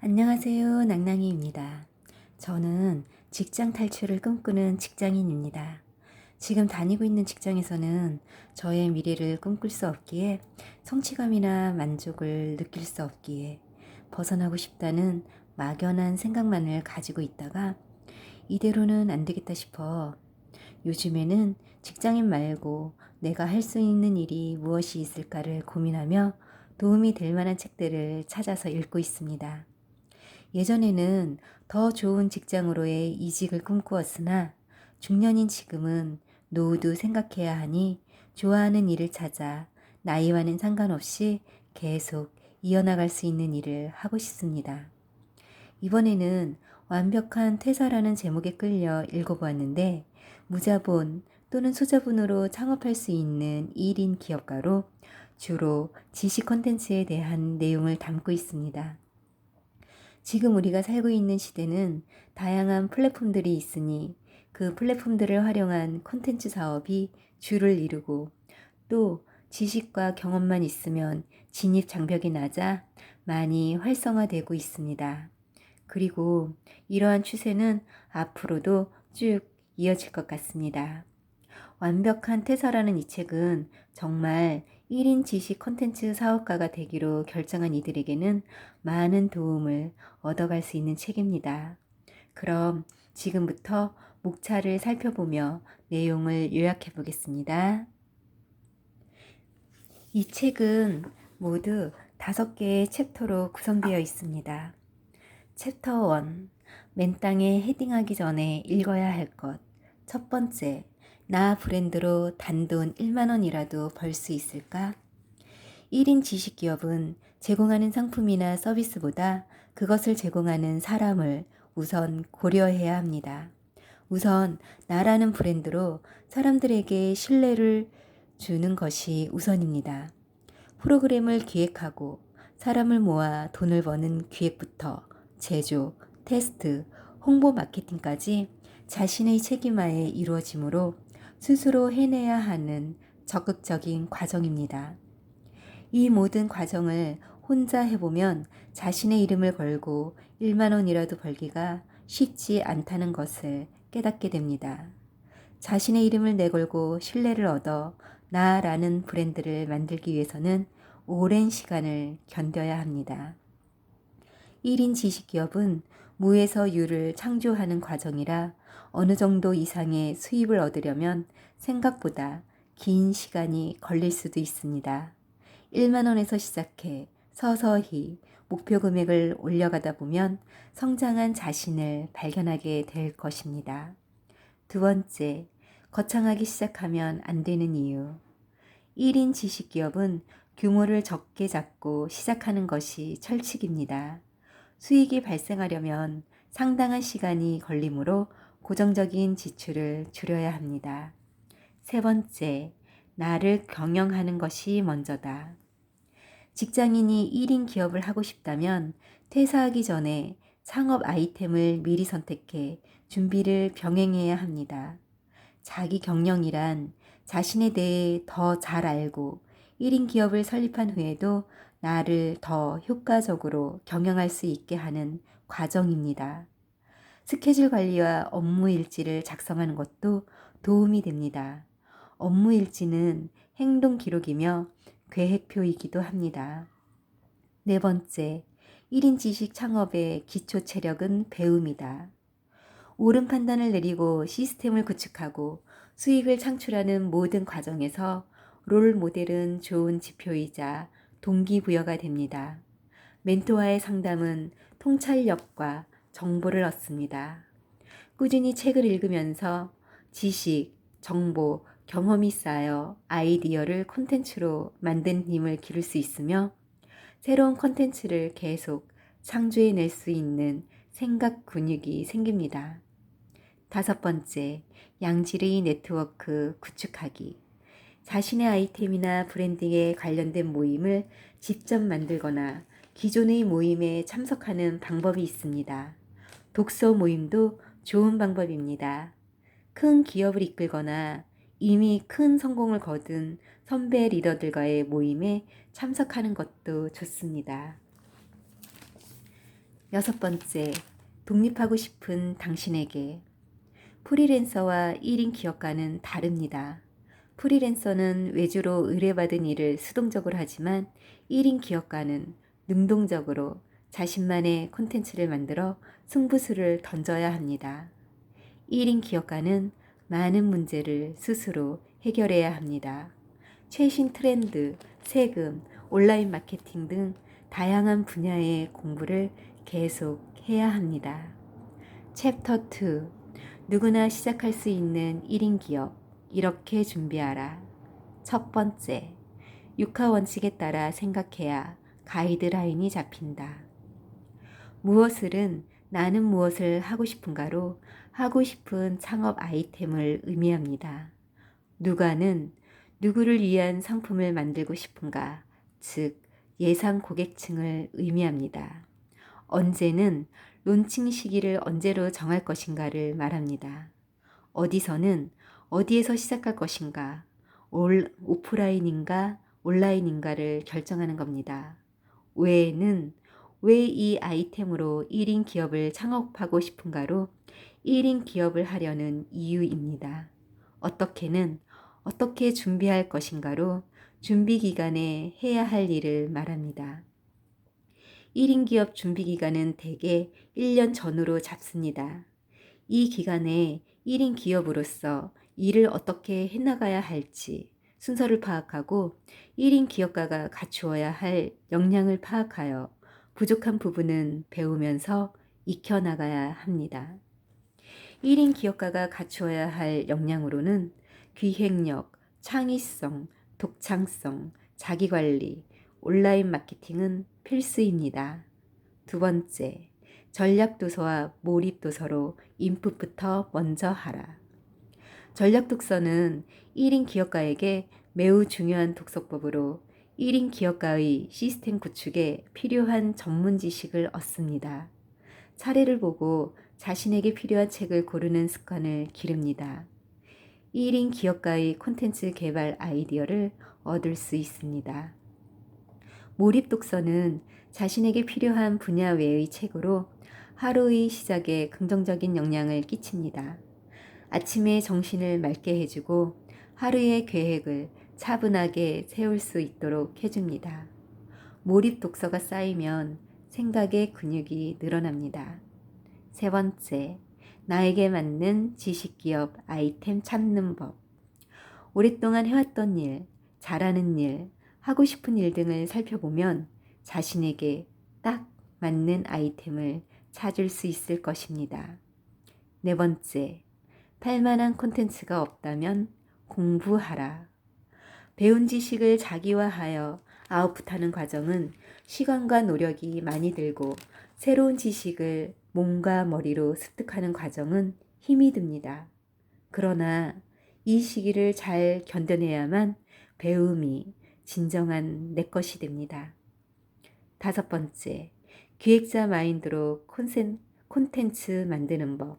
안녕하세요. 낭낭이입니다. 저는 직장 탈출을 꿈꾸는 직장인입니다. 지금 다니고 있는 직장에서는 저의 미래를 꿈꿀 수 없기에 성취감이나 만족을 느낄 수 없기에 벗어나고 싶다는 막연한 생각만을 가지고 있다가 이대로는 안 되겠다 싶어 요즘에는 직장인 말고 내가 할 수 있는 일이 무엇이 있을까를 고민하며 도움이 될 만한 책들을 찾아서 읽고 있습니다. 예전에는 더 좋은 직장으로의 이직을 꿈꾸었으나 중년인 지금은 노후도 생각해야 하니 좋아하는 일을 찾아 나이와는 상관없이 계속 이어나갈 수 있는 일을 하고 싶습니다. 이번에는 완벽한 퇴사라는 제목에 끌려 읽어보았는데 무자본 또는 소자본으로 창업할 수 있는 1인 기업가로 주로 지식 콘텐츠에 대한 내용을 담고 있습니다. 지금 우리가 살고 있는 시대는 다양한 플랫폼들이 있으니 그 플랫폼들을 활용한 콘텐츠 사업이 주를 이루고 또 지식과 경험만 있으면 진입 장벽이 낮아 많이 활성화되고 있습니다. 그리고 이러한 추세는 앞으로도 쭉 이어질 것 같습니다. 완벽한 퇴사라는 이 책은 정말 1인 지식 콘텐츠 사업가가 되기로 결정한 이들에게는 많은 도움을 얻어갈 수 있는 책입니다. 그럼 지금부터 목차를 살펴보며 내용을 요약해 보겠습니다. 이 책은 모두 5개의 챕터로 구성되어 있습니다. 챕터 1. 맨땅에 헤딩하기 전에 읽어야 할 것. 첫 번째, 나 브랜드로 단돈 1만 원이라도 벌 수 있을까? 1인 지식기업은 제공하는 상품이나 서비스보다 그것을 제공하는 사람을 우선 고려해야 합니다. 우선 나라는 브랜드로 사람들에게 신뢰를 주는 것이 우선입니다. 프로그램을 기획하고 사람을 모아 돈을 버는 기획부터 제조, 테스트, 홍보 마케팅까지 자신의 책임하에 이루어지므로 스스로 해내야 하는 적극적인 과정입니다. 이 모든 과정을 혼자 해보면 자신의 이름을 걸고 1만 원이라도 벌기가 쉽지 않다는 것을 깨닫게 됩니다. 자신의 이름을 내걸고 신뢰를 얻어 나라는 브랜드를 만들기 위해서는 오랜 시간을 견뎌야 합니다. 1인 지식기업은 무에서 유를 창조하는 과정이라 어느 정도 이상의 수입을 얻으려면 생각보다 긴 시간이 걸릴 수도 있습니다. 1만 원에서 시작해 서서히 목표 금액을 올려가다 보면 성장한 자신을 발견하게 될 것입니다. 두 번째, 거창하기 시작하면 안 되는 이유. 1인 지식기업은 규모를 적게 잡고 시작하는 것이 철칙입니다. 수익이 발생하려면 상당한 시간이 걸리므로 고정적인 지출을 줄여야 합니다. 세 번째, 나를 경영하는 것이 먼저다. 직장인이 1인 기업을 하고 싶다면 퇴사하기 전에 창업 아이템을 미리 선택해 준비를 병행해야 합니다. 자기 경영이란 자신에 대해 더 잘 알고 1인 기업을 설립한 후에도 나를 더 효과적으로 경영할 수 있게 하는 과정입니다. 스케줄 관리와 업무 일지를 작성하는 것도 도움이 됩니다. 업무 일지는 행동 기록이며 계획표이기도 합니다. 네 번째, 1인 지식 창업의 기초 체력은 배움이다. 옳은 판단을 내리고 시스템을 구축하고 수익을 창출하는 모든 과정에서 롤 모델은 좋은 지표이자 동기부여가 됩니다. 멘토와의 상담은 통찰력과 정보를 얻습니다. 꾸준히 책을 읽으면서 지식, 정보, 경험이 쌓여 아이디어를 콘텐츠로 만든 힘을 기를 수 있으며 새로운 콘텐츠를 계속 창조해낼 수 있는 생각 근육이 생깁니다. 다섯 번째, 양질의 네트워크 구축하기. 자신의 아이템이나 브랜딩에 관련된 모임을 직접 만들거나 기존의 모임에 참석하는 방법이 있습니다. 독서 모임도 좋은 방법입니다. 큰 기업을 이끌거나 이미 큰 성공을 거둔 선배 리더들과의 모임에 참석하는 것도 좋습니다. 6번째, 독립하고 싶은 당신에게. 프리랜서와 1인 기업가는 다릅니다. 프리랜서는 외주로 의뢰받은 일을 수동적으로 하지만 1인 기업가는 능동적으로 자신만의 콘텐츠를 만들어 승부수를 던져야 합니다. 1인 기업가는 많은 문제를 스스로 해결해야 합니다. 최신 트렌드, 세금, 온라인 마케팅 등 다양한 분야의 공부를 계속 해야 합니다. 챕터 2. 누구나 시작할 수 있는 1인 기업. 이렇게 준비하라. 첫 번째, 육하 원칙에 따라 생각해야 가이드라인이 잡힌다. 무엇을은 나는 무엇을 하고 싶은가로 하고 싶은 창업 아이템을 의미합니다. 누가는 누구를 위한 상품을 만들고 싶은가, 즉 예상 고객층을 의미합니다. 언제는 론칭 시기를 언제로 정할 것인가를 말합니다. 어디서는 어디에서 시작할 것인가, 오프라인인가 온라인인가를 결정하는 겁니다. 왜는 왜 이 아이템으로 1인 기업을 창업하고 싶은가로 1인 기업을 하려는 이유입니다. 어떻게는 어떻게 준비할 것인가로 준비 기간에 해야 할 일을 말합니다. 1인 기업 준비 기간은 대개 1년 전으로 잡습니다. 이 기간에 1인 기업으로서 일을 어떻게 해나가야 할지 순서를 파악하고 1인 기업가가 갖추어야 할 역량을 파악하여 부족한 부분은 배우면서 익혀나가야 합니다. 1인 기업가가 갖추어야 할 역량으로는 기획력, 창의성, 독창성, 자기관리, 온라인 마케팅은 필수입니다. 두 번째, 전략도서와 몰입도서로 인풋부터 먼저 하라. 전략독서는 1인 기업가에게 매우 중요한 독서법으로 1인 기업가의 시스템 구축에 필요한 전문 지식을 얻습니다. 사례를 보고 자신에게 필요한 책을 고르는 습관을 기릅니다. 1인 기업가의 콘텐츠 개발 아이디어를 얻을 수 있습니다. 몰입 독서는 자신에게 필요한 분야 외의 책으로 하루의 시작에 긍정적인 영향을 끼칩니다. 아침에 정신을 맑게 해주고 하루의 계획을 차분하게 세울 수 있도록 해줍니다. 몰입 독서가 쌓이면 생각의 근육이 늘어납니다. 세 번째, 나에게 맞는 지식기업 아이템 찾는 법. 오랫동안 해왔던 일, 잘하는 일, 하고 싶은 일 등을 살펴보면 자신에게 딱 맞는 아이템을 찾을 수 있을 것입니다. 네 번째, 팔만한 콘텐츠가 없다면 공부하라. 배운 지식을 자기화하여 아웃풋하는 과정은 시간과 노력이 많이 들고 새로운 지식을 몸과 머리로 습득하는 과정은 힘이 듭니다. 그러나 이 시기를 잘 견뎌내야만 배움이 진정한 내 것이 됩니다. 다섯 번째, 기획자 마인드로 콘텐츠 만드는 법.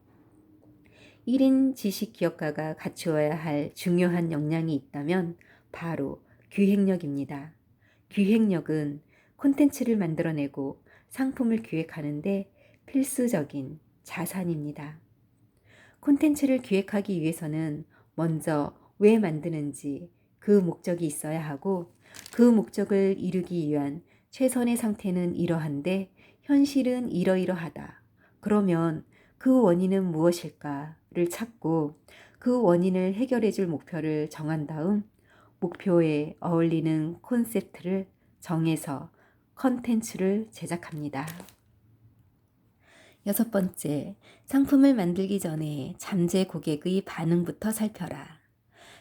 1인 지식 기업가가 갖추어야 할 중요한 역량이 있다면 바로 기획력입니다. 기획력은 콘텐츠를 만들어내고 상품을 기획하는데 필수적인 자산입니다. 콘텐츠를 기획하기 위해서는 먼저 왜 만드는지 그 목적이 있어야 하고 그 목적을 이루기 위한 최선의 상태는 이러한데 현실은 이러이러하다. 그러면 그 원인은 무엇일까를 찾고 그 원인을 해결해 줄 목표를 정한 다음 목표에 어울리는 콘셉트를 정해서 컨텐츠를 제작합니다. 여섯 번째, 상품을 만들기 전에 잠재 고객의 반응부터 살펴라.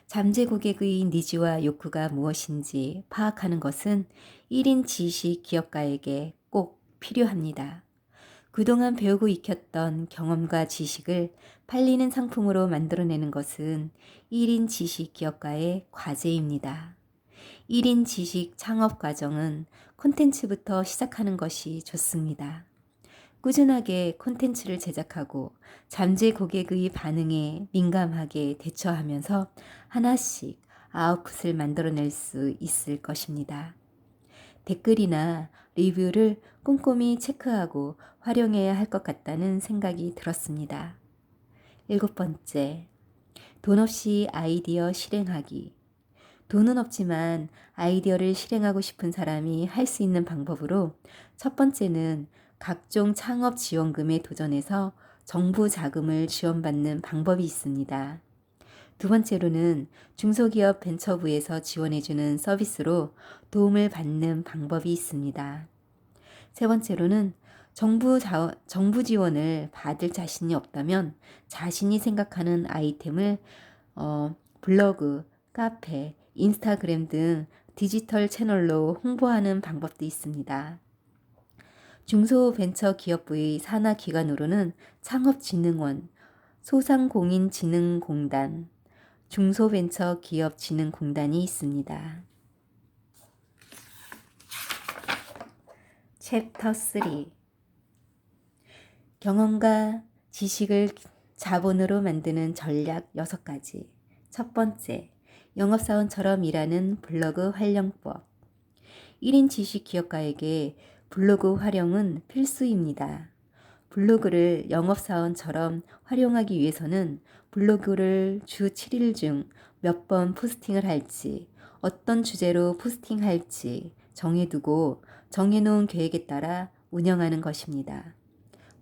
잠재 고객의 니즈와 욕구가 무엇인지 파악하는 것은 1인 지식 기업가에게 꼭 필요합니다. 그동안 배우고 익혔던 경험과 지식을 팔리는 상품으로 만들어내는 것은 1인 지식 기업가의 과제입니다. 1인 지식 창업 과정은 콘텐츠부터 시작하는 것이 좋습니다. 꾸준하게 콘텐츠를 제작하고 잠재 고객의 반응에 민감하게 대처하면서 하나씩 아웃풋을 만들어낼 수 있을 것입니다. 댓글이나 리뷰를 꼼꼼히 체크하고 활용해야 할 것 같다는 생각이 들었습니다. 7번째, 돈 없이 아이디어 실행하기. 돈은 없지만 아이디어를 실행하고 싶은 사람이 할 수 있는 방법으로 첫 번째는 각종 창업 지원금에 도전해서 정부 자금을 지원받는 방법이 있습니다. 두 번째로는 중소기업 벤처부에서 지원해주는 서비스로 도움을 받는 방법이 있습니다. 세 번째로는 정부 지원을 받을 자신이 없다면 자신이 생각하는 아이템을 블로그, 카페, 인스타그램 등 디지털 채널로 홍보하는 방법도 있습니다. 중소벤처기업부의 산하기관으로는 창업진흥원, 소상공인진흥공단, 중소벤처기업진흥공단이 있습니다. 챕터 3. 경험과 지식을 자본으로 만드는 전략 6가지. 첫 번째, 영업사원처럼 일하는 블로그 활용법. 1인 지식 기업가에게 블로그 활용은 필수입니다. 블로그를 영업사원처럼 활용하기 위해서는 블로그를 주 7일 중 몇 번 포스팅을 할지, 어떤 주제로 포스팅할지 정해두고 정해놓은 계획에 따라 운영하는 것입니다.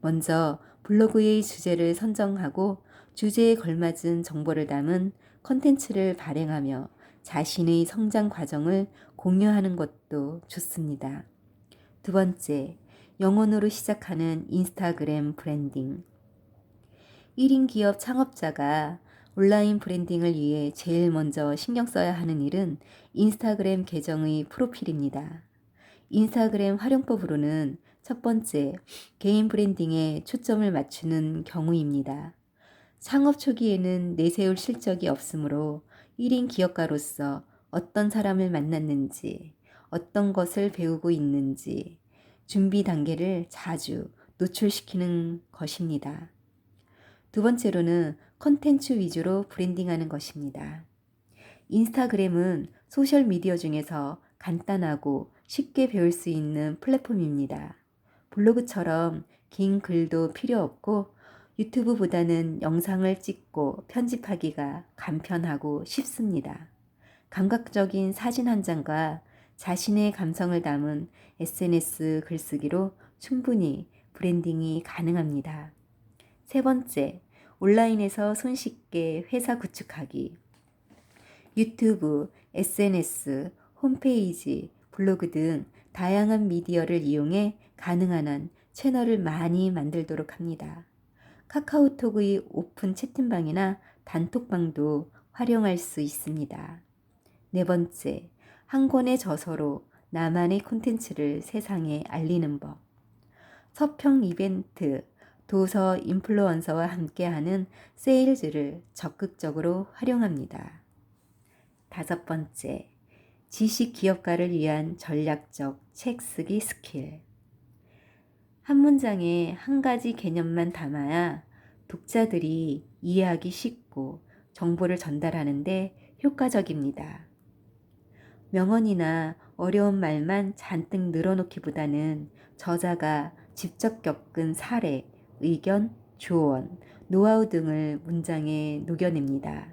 먼저 블로그의 주제를 선정하고 주제에 걸맞은 정보를 담은 컨텐츠를 발행하며 자신의 성장 과정을 공유하는 것도 좋습니다. 두 번째, 영혼으로 시작하는 인스타그램 브랜딩. 1인 기업 창업자가 온라인 브랜딩을 위해 제일 먼저 신경 써야 하는 일은 인스타그램 계정의 프로필입니다. 인스타그램 활용법으로는 첫 번째, 개인 브랜딩에 초점을 맞추는 경우입니다. 창업 초기에는 내세울 실적이 없으므로 1인 기업가로서 어떤 사람을 만났는지, 어떤 것을 배우고 있는지, 준비 단계를 자주 노출시키는 것입니다. 두 번째로는 컨텐츠 위주로 브랜딩하는 것입니다. 인스타그램은 소셜미디어 중에서 간단하고 쉽게 배울 수 있는 플랫폼입니다. 블로그처럼 긴 글도 필요 없고 유튜브보다는 영상을 찍고 편집하기가 간편하고 쉽습니다. 감각적인 사진 한 장과 자신의 감성을 담은 SNS 글쓰기로 충분히 브랜딩이 가능합니다. 세 번째, 온라인에서 손쉽게 회사 구축하기. 유튜브, SNS, 홈페이지, 블로그 등 다양한 미디어를 이용해 가능한 한 채널을 많이 만들도록 합니다. 카카오톡의 오픈 채팅방이나 단톡방도 활용할 수 있습니다. 네 번째, 한 권의 저서로 나만의 콘텐츠를 세상에 알리는 법. 서평 이벤트, 도서 인플루언서와 함께하는 세일즈를 적극적으로 활용합니다. 다섯 번째, 지식 기업가를 위한 전략적 책 쓰기 스킬. 한 문장에 한 가지 개념만 담아야 독자들이 이해하기 쉽고 정보를 전달하는데 효과적입니다. 명언이나 어려운 말만 잔뜩 늘어놓기보다는 저자가 직접 겪은 사례, 의견, 조언, 노하우 등을 문장에 녹여냅니다.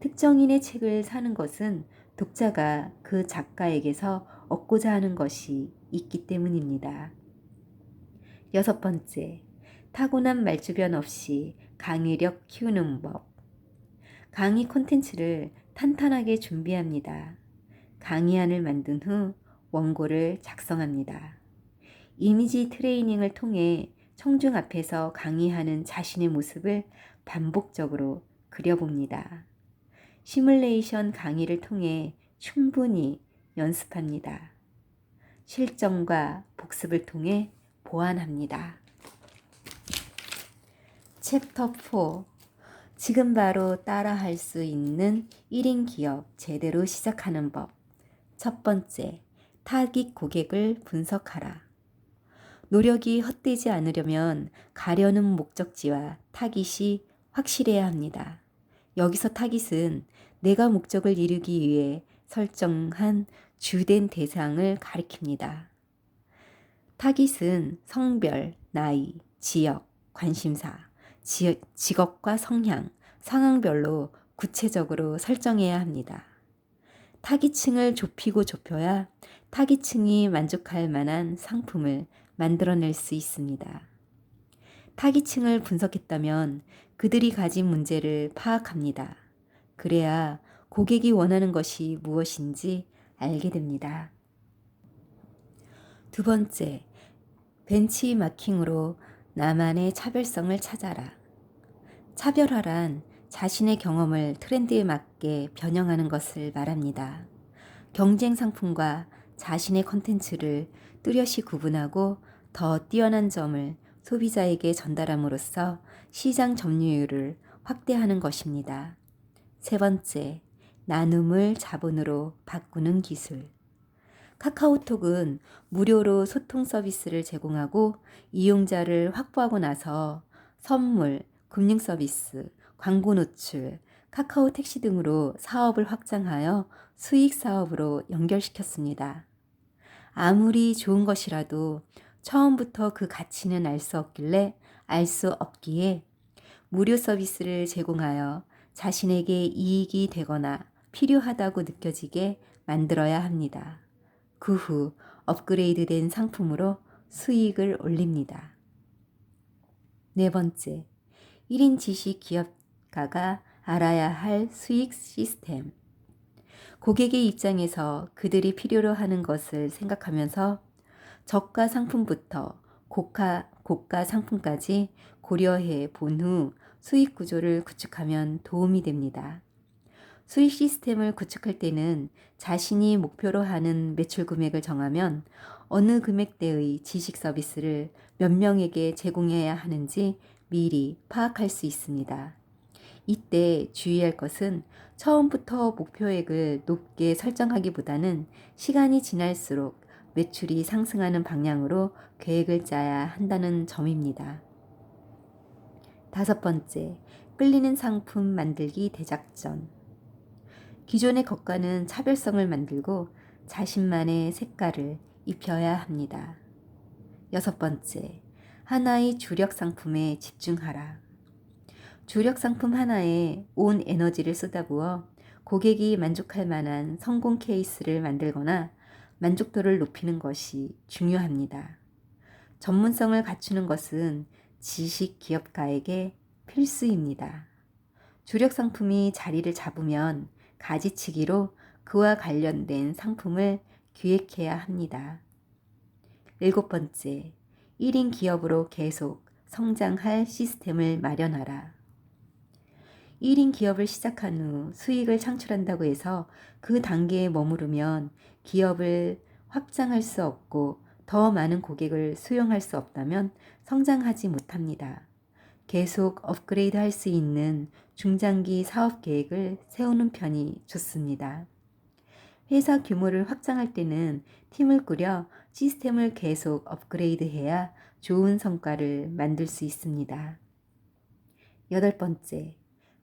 특정인의 책을 사는 것은 독자가 그 작가에게서 얻고자 하는 것이 있기 때문입니다. 여섯 번째, 타고난 말주변 없이 강의력 키우는 법. 강의 콘텐츠를 탄탄하게 준비합니다. 강의안을 만든 후 원고를 작성합니다. 이미지 트레이닝을 통해 청중 앞에서 강의하는 자신의 모습을 반복적으로 그려봅니다. 시뮬레이션 강의를 통해 충분히 연습합니다. 실전과 복습을 통해 보완합니다. 챕터 4. 지금 바로 따라할 수 있는 1인 기업 제대로 시작하는 법. 첫 번째, 타깃 고객을 분석하라. 노력이 헛되지 않으려면 가려는 목적지와 타깃이 확실해야 합니다. 여기서 타깃은 내가 목적을 이루기 위해 설정한 주된 대상을 가리킵니다. 타깃은 성별, 나이, 지역, 관심사, 직업과 성향, 상황별로 구체적으로 설정해야 합니다. 타깃층을 좁히고 좁혀야 타깃층이 만족할 만한 상품을 만들어낼 수 있습니다. 타깃층을 분석했다면 그들이 가진 문제를 파악합니다. 그래야 고객이 원하는 것이 무엇인지 알게 됩니다. 두 번째, 벤치마킹으로 나만의 차별성을 찾아라. 차별화란 자신의 경험을 트렌드에 맞게 변형하는 것을 말합니다. 경쟁 상품과 자신의 콘텐츠를 뚜렷이 구분하고 더 뛰어난 점을 소비자에게 전달함으로써 시장 점유율을 확대하는 것입니다. 세 번째, 나눔을 자본으로 바꾸는 기술. 카카오톡은 무료로 소통 서비스를 제공하고 이용자를 확보하고 나서 선물, 금융 서비스, 광고 노출, 카카오 택시 등으로 사업을 확장하여 수익 사업으로 연결시켰습니다. 아무리 좋은 것이라도 처음부터 그 가치는 알 수 없기에 무료 서비스를 제공하여 자신에게 이익이 되거나 필요하다고 느껴지게 만들어야 합니다. 그 후 업그레이드된 상품으로 수익을 올립니다. 네 번째, 1인 지식 기업가가 알아야 할 수익 시스템. 고객의 입장에서 그들이 필요로 하는 것을 생각하면서 저가 상품부터 고가 상품까지 고려해 본 후 수익 구조를 구축하면 도움이 됩니다. 수익 시스템을 구축할 때는 자신이 목표로 하는 매출 금액을 정하면 어느 금액대의 지식 서비스를 몇 명에게 제공해야 하는지 미리 파악할 수 있습니다. 이때 주의할 것은 처음부터 목표액을 높게 설정하기보다는 시간이 지날수록 매출이 상승하는 방향으로 계획을 짜야 한다는 점입니다. 다섯 번째, 끌리는 상품 만들기 대작전. 기존의 것과는 차별성을 만들고 자신만의 색깔을 입혀야 합니다. 여섯 번째, 하나의 주력 상품에 집중하라. 주력 상품 하나에 온 에너지를 쏟아부어 고객이 만족할 만한 성공 케이스를 만들거나 만족도를 높이는 것이 중요합니다. 전문성을 갖추는 것은 지식 기업가에게 필수입니다. 주력 상품이 자리를 잡으면 가지치기로 그와 관련된 상품을 기획해야 합니다. 일곱 번째, 1인 기업으로 계속 성장할 시스템을 마련하라. 1인 기업을 시작한 후 수익을 창출한다고 해서 그 단계에 머무르면 기업을 확장할 수 없고 더 많은 고객을 수용할 수 없다면 성장하지 못합니다. 계속 업그레이드 할 수 있는 중장기 사업 계획을 세우는 편이 좋습니다. 회사 규모를 확장할 때는 팀을 꾸려 시스템을 계속 업그레이드해야 좋은 성과를 만들 수 있습니다. 여덟 번째,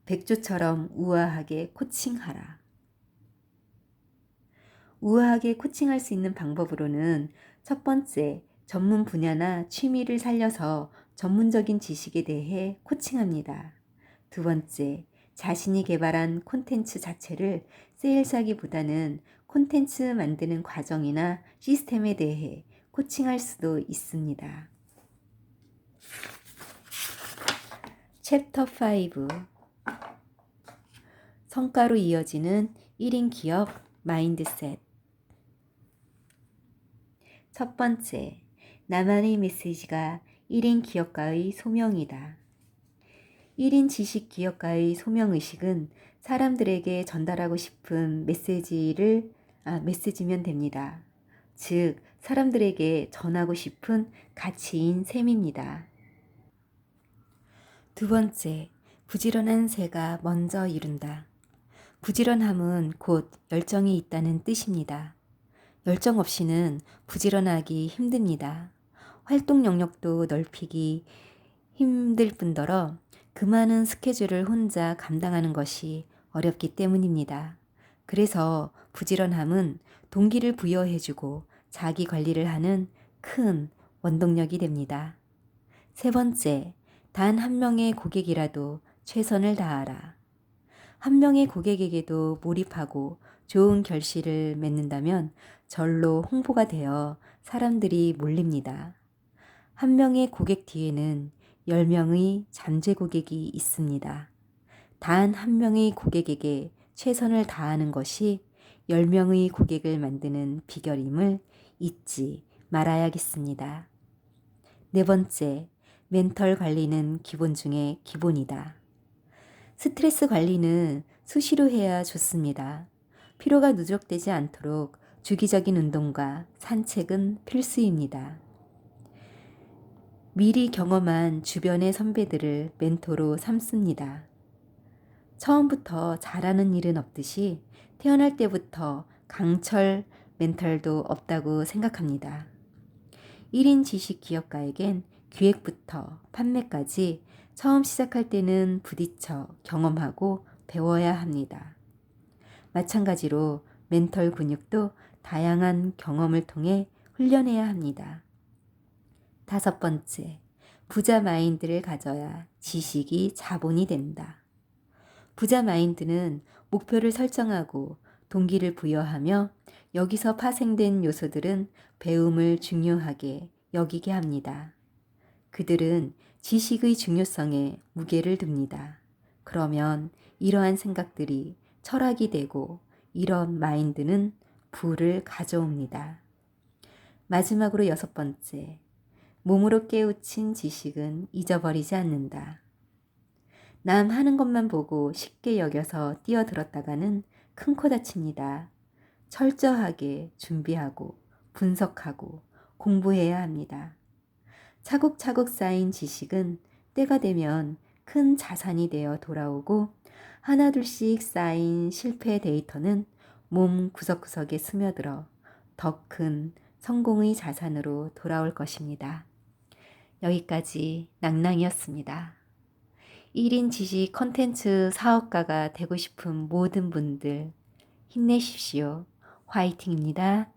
백조처럼 우아하게 코칭하라. 우아하게 코칭할 수 있는 방법으로는 첫 번째, 전문 분야나 취미를 살려서 전문적인 지식에 대해 코칭합니다. 두 번째, 자신이 개발한 콘텐츠 자체를 세일사기보다는 콘텐츠 만드는 과정이나 시스템에 대해 코칭할 수도 있습니다. 챕터 5, 성과로 이어지는 1인 기업 마인드셋. 첫 번째, 나만의 메시지가 1인 기업가의 소명이다. 1인 지식 기업가의 소명의식은 사람들에게 전달하고 싶은 메시지면 됩니다. 즉, 사람들에게 전하고 싶은 가치인 셈입니다. 두 번째, 부지런한 새가 먼저 이룬다. 부지런함은 곧 열정이 있다는 뜻입니다. 열정 없이는 부지런하기 힘듭니다. 활동 영역도 넓히기 힘들 뿐더러 그 많은 스케줄을 혼자 감당하는 것이 어렵기 때문입니다. 그래서 부지런함은 동기를 부여해주고 자기 관리를 하는 큰 원동력이 됩니다. 세 번째, 단 한 명의 고객이라도 최선을 다하라. 한 명의 고객에게도 몰입하고 좋은 결실을 맺는다면 절로 홍보가 되어 사람들이 몰립니다. 한 명의 고객 뒤에는 10명의 잠재 고객이 있습니다. 단 한 명의 고객에게 최선을 다하는 것이 10명의 고객을 만드는 비결임을 잊지 말아야겠습니다. 네 번째, 멘털 관리는 기본 중에 기본이다. 스트레스 관리는 수시로 해야 좋습니다. 피로가 누적되지 않도록 주기적인 운동과 산책은 필수입니다. 미리 경험한 주변의 선배들을 멘토로 삼습니다. 처음부터 잘하는 일은 없듯이 태어날 때부터 강철 멘탈도 없다고 생각합니다. 1인 지식 기업가에겐 기획부터 판매까지 처음 시작할 때는 부딪혀 경험하고 배워야 합니다. 마찬가지로 멘털 근육도 다양한 경험을 통해 훈련해야 합니다. 다섯 번째, 부자 마인드를 가져야 지식이 자본이 된다. 부자 마인드는 목표를 설정하고 동기를 부여하며 여기서 파생된 요소들은 배움을 중요하게 여기게 합니다. 그들은 지식의 중요성에 무게를 둡니다. 그러면 이러한 생각들이 철학이 되고 이런 마인드는 부를 가져옵니다. 마지막으로 여섯 번째, 몸으로 깨우친 지식은 잊어버리지 않는다. 남 하는 것만 보고 쉽게 여겨서 뛰어들었다가는 큰 코 다칩니다. 철저하게 준비하고 분석하고 공부해야 합니다. 차곡차곡 쌓인 지식은 때가 되면 큰 자산이 되어 돌아오고 하나둘씩 쌓인 실패 데이터는 몸 구석구석에 스며들어 더 큰 성공의 자산으로 돌아올 것입니다. 여기까지 낭낭이었습니다. 1인 지식 컨텐츠 사업가가 되고 싶은 모든 분들 힘내십시오. 화이팅입니다.